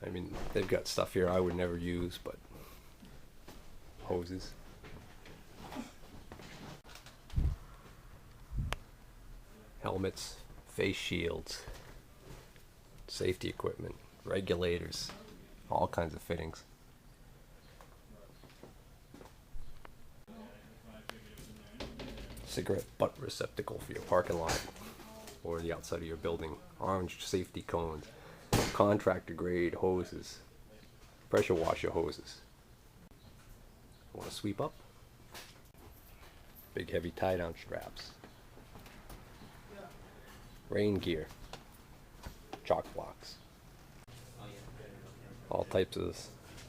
I mean, they've got stuff here I would never use, but hoses. Helmets, face shields, safety equipment, regulators, all kinds of fittings. Cigarette butt receptacle for your parking lot or the outside of your building. Orange safety cones, contractor grade hoses, pressure washer hoses. Want to sweep up? Big heavy tie down straps. Rain gear, chalk blocks, all types of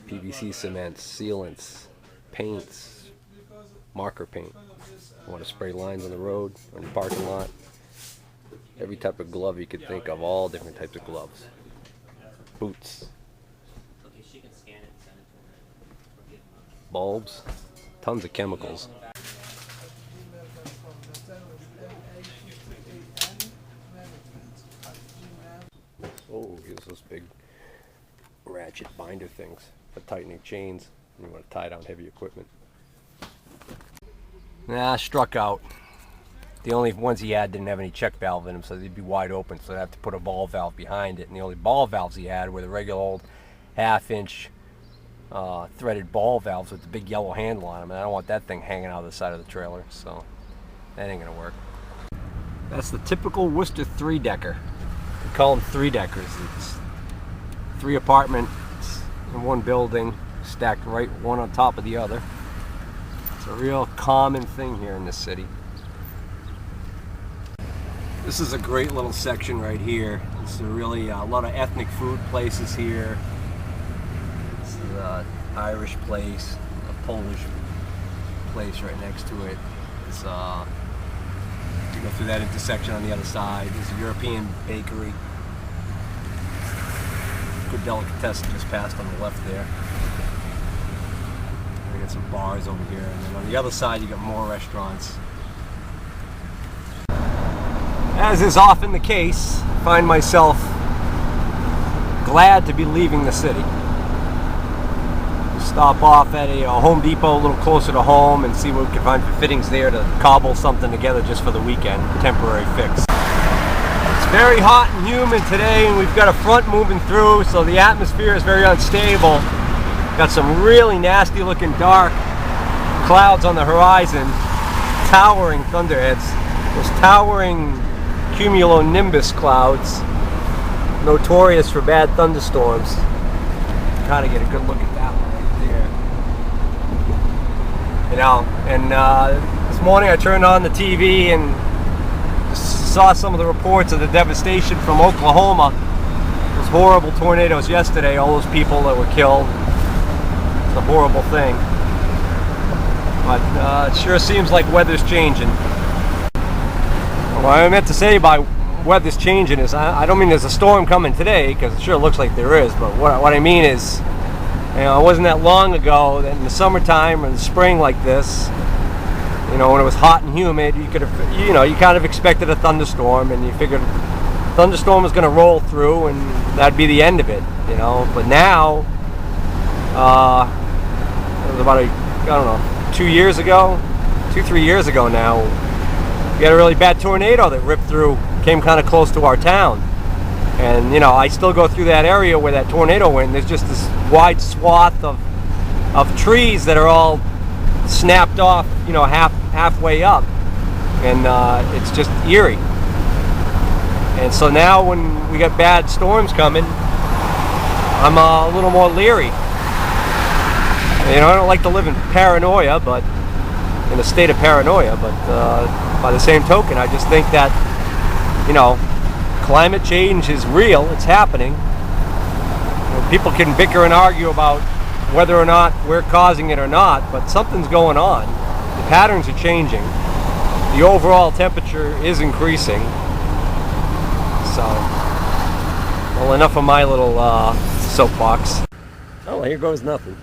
PVC cements, sealants, paints, marker paint. Want to spray lines on the road, on your parking lot. Every type of glove you could think of, all different types of gloves. Boots. Bulbs. Tons of chemicals. Oh, here's those big ratchet binder things for tightening chains. You want to tie down heavy equipment. Nah, struck out. The only ones he had didn't have any check valve in them, so they'd be wide open, so I'd have to put a ball valve behind it. And the only ball valves he had were the regular old half-inch threaded ball valves with the big yellow handle on them, and I don't want that thing hanging out of the side of the trailer, so that ain't gonna work. That's the typical Worcester three-decker. We call them three-deckers. It's 3 apartments in one building, stacked right one on top of the other. It's a real common thing here in this city. This is a great little section right here. This is really a lot of ethnic food places here. This is an Irish place, a Polish place right next to it. It's you go through that intersection on the other side. There's a European bakery. Good delicatessen just passed on the left there. We got some bars over here, and then on the other side you got more restaurants. As is often the case, I find myself glad to be leaving the city. Stop off at a Home Depot a little closer to home and see what we can find for fittings there to cobble something together just for the weekend, temporary fix. It's very hot and humid today, and we've got a front moving through, so the atmosphere is very unstable. Got some really nasty looking dark clouds on the horizon, towering thunderheads. Those towering cumulonimbus clouds, notorious for bad thunderstorms. Kind of get a good look at that one right there. You know, and this morning I turned on the TV and saw some of the reports of the devastation from Oklahoma. Those horrible tornadoes yesterday, all those people that were killed. It's a horrible thing. But it sure seems like weather's changing. What I meant to say by weather's changing is I don't mean there's a storm coming today, because it sure looks like there is, but what I mean is, you know, it wasn't that long ago that in the summertime or the spring like this, you know, when it was hot and humid, you could have, you know, you kind of expected a thunderstorm, and you figured a thunderstorm was going to roll through and that'd be the end of it, you know. But now, it was about I don't know, 3 years ago now, we had a really bad tornado that ripped through, came kind of close to our town. And, you know, I still go through that area where that tornado went, and there's just this wide swath of trees that are all snapped off, you know, halfway up. And it's just eerie. And so now when we got bad storms coming, I'm a little more leery. You know, I don't like to live in paranoia, but in a state of paranoia, but by the same token, I just think that, you know, climate change is real, it's happening. You know, people can bicker and argue about whether or not we're causing it or not, but something's going on. The patterns are changing. The overall temperature is increasing. So, well, enough of my little soapbox. Oh, here goes nothing.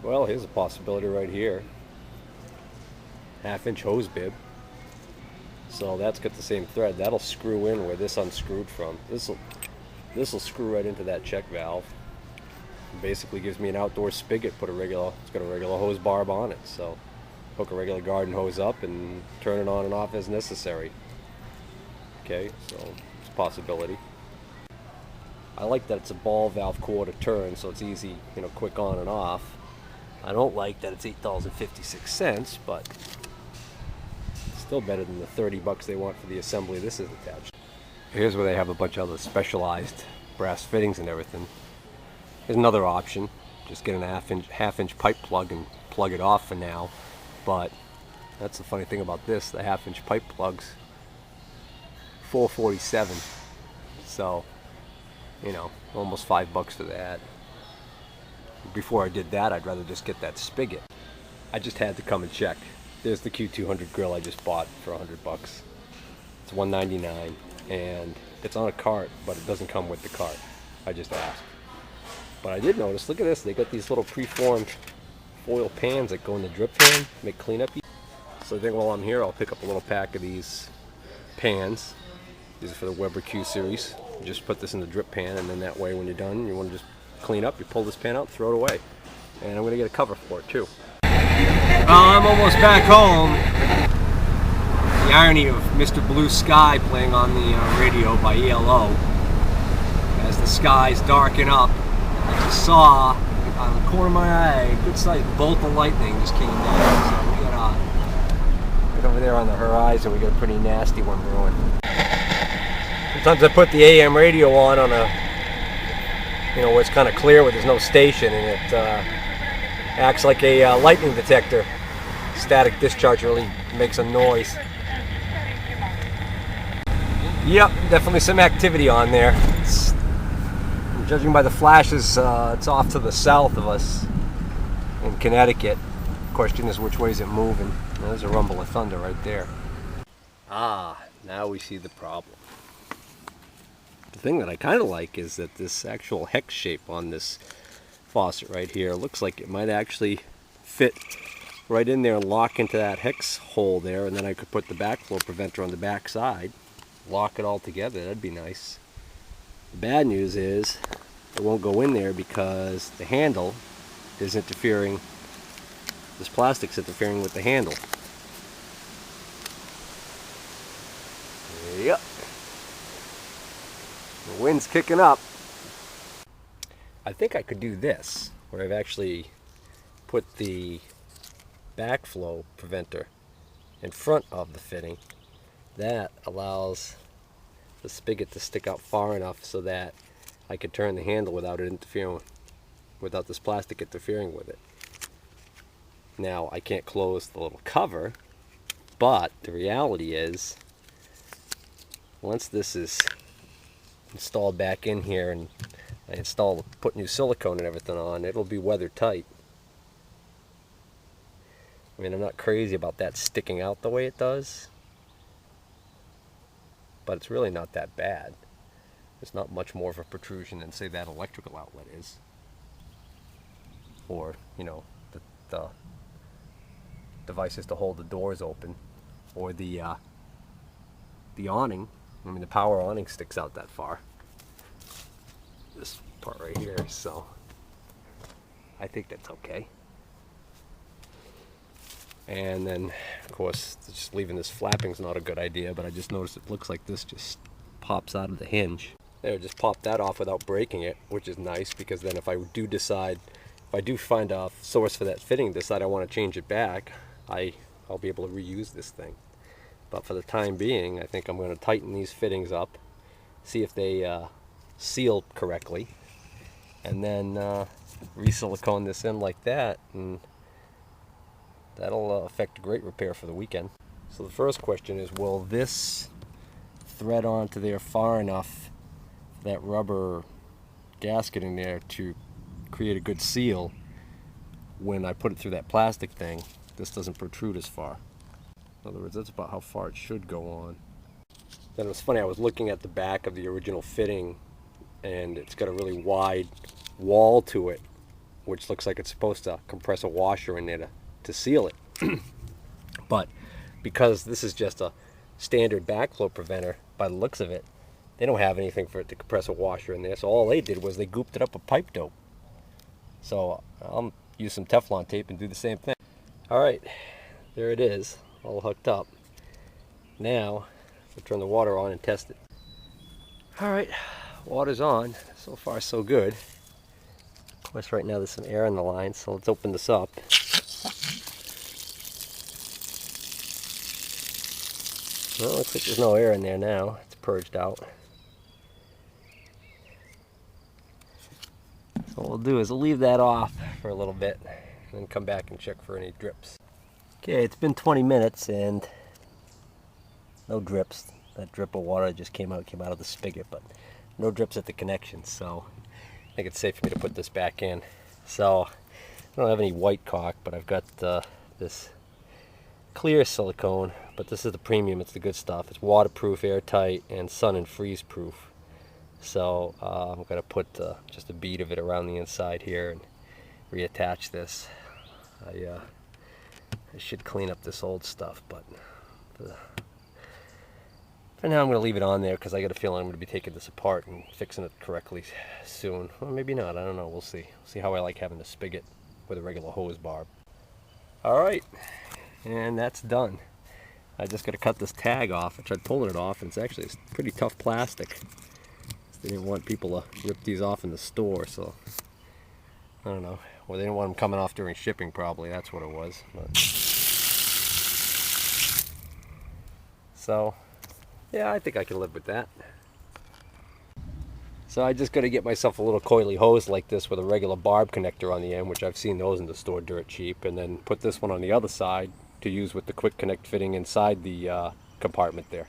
Well, here's a possibility right here. 1/2-inch hose bib. So that's got the same thread. That'll screw in where this unscrewed from. This will This will screw right into that check valve. It basically gives me an outdoor spigot. It's got a regular hose barb on it, so hook a regular garden hose up and turn it on and off as necessary. Okay, so it's a possibility. I like that it's a ball valve quarter turn, so it's easy, quick on and off. I don't like that it's $8.56, but still better than the $30 they want for the assembly this is attached. Here's where they have a bunch of other specialized brass fittings and everything. Here's another option. Just get an half-inch pipe plug and plug it off for now. But that's the funny thing about this. The half-inch pipe plugs, $4.47. So, almost $5 for that. Before I did that, I'd rather just get that spigot. I just had to come and check. There's the Q200 grill I just bought for $100. It's $199, and it's on a cart, but it doesn't come with the cart. I just asked. But I did notice, look at this, they got these little preformed foil pans that go in the drip pan, make cleanup. So I think while I'm here, I'll pick up a little pack of these pans. These are for the Weber Q series. You just put this in the drip pan, and then that way when you're done, you want to just clean up, you pull this pan out, throw it away. And I'm going to get a cover for it too. I'm almost back home. The irony of Mr. Blue Sky playing on the radio by ELO. As the skies darken up, I just saw on the corner of my eye a good sized bolt of lightning just came down. So we got right over there on the horizon, we got a pretty nasty one brewing. Sometimes I put the AM radio on a, where it's kind of clear where there's no station, and it acts like a lightning detector. Static discharge really makes a noise. Yep, definitely some activity on there. Judging by the flashes, it's off to the south of us in Connecticut. Question is, which way is it moving? Well, there's a rumble of thunder right there. Ah, now we see the problem. The thing that I kind of like is that this actual hex shape on this faucet right here looks like it might actually fit right in there and lock into that hex hole there, and then I could put the backflow preventer on the back side, lock it all together. That'd be nice. The bad news is it won't go in there because the handle is interfering, this plastic's interfering with the handle. Yep. The wind's kicking up. I think I could do this, where I've actually put the backflow preventer in front of the fitting. That allows the spigot to stick out far enough so that I could turn the handle without it interfering, without this plastic interfering with it. Now, I can't close the little cover, but the reality is, once this is installed back in here and I put new silicone and everything on, it'll be weather tight. I mean, I'm not crazy about that sticking out the way it does, but it's really not that bad. It's not much more of a protrusion than, say, that electrical outlet is. Or, the devices to hold the doors open. Or the awning. I mean, the power awning sticks out that far. This part right here, so I think that's okay. And then, of course, just leaving this flapping is not a good idea, but I just noticed it looks like this just pops out of the hinge. There, just pop that off without breaking it, which is nice, because then if I do find a source for that fitting, decide I want to change it back, I'll be able to reuse this thing. But for the time being, I think I'm going to tighten these fittings up, see if they seal correctly, and then re-silicone this in like that, and that'll affect a great repair for the weekend. So the first question is, will this thread onto there far enough, that rubber gasket in there, to create a good seal when I put it through that plastic thing? This doesn't protrude as far. In other words, that's about how far it should go on. Then it was funny, I was looking at the back of the original fitting, and it's got a really wide wall to it, which looks like it's supposed to compress a washer in there to seal it. But because this is just a standard backflow preventer, by the looks of it, they don't have anything for it to compress a washer in there, so all they did was they gooped it up with pipe dope. So I'll use some Teflon tape and do the same thing. Alright, there it is, all hooked up. Now, we'll turn the water on and test it. Alright, water's on. So far so good. Of course right now there's some air in the line, so let's open this up. Well, it looks like there's no air in there now. It's purged out. So what we'll do is we'll leave that off for a little bit and then come back and check for any drips. Okay, it's been 20 minutes and no drips. That drip of water just came out of the spigot, but no drips at the connection, so I think it's safe for me to put this back in. So I don't have any white caulk, but I've got this clear silicone, but this is the premium. It's the good stuff. It's waterproof, airtight, and sun and freeze proof. So I'm going to put just a bead of it around the inside here and reattach this. I should clean up this old stuff, but for now I'm going to leave it on there because I got a feeling I'm going to be taking this apart and fixing it correctly soon. Or maybe not, I don't know, we'll see. We'll see how I like having the spigot with a regular hose barb. Alright, and that's done. I just got to cut this tag off. I tried pulling it off and it's actually pretty tough plastic. They didn't want people to rip these off in the store, so I don't know. Well, they didn't want them coming off during shipping, probably. That's what it was. But so, yeah, I think I can live with that. So I just got to get myself a little coily hose like this with a regular barb connector on the end, which I've seen those in the store dirt cheap, and then put this one on the other side to use with the quick connect fitting inside the compartment there.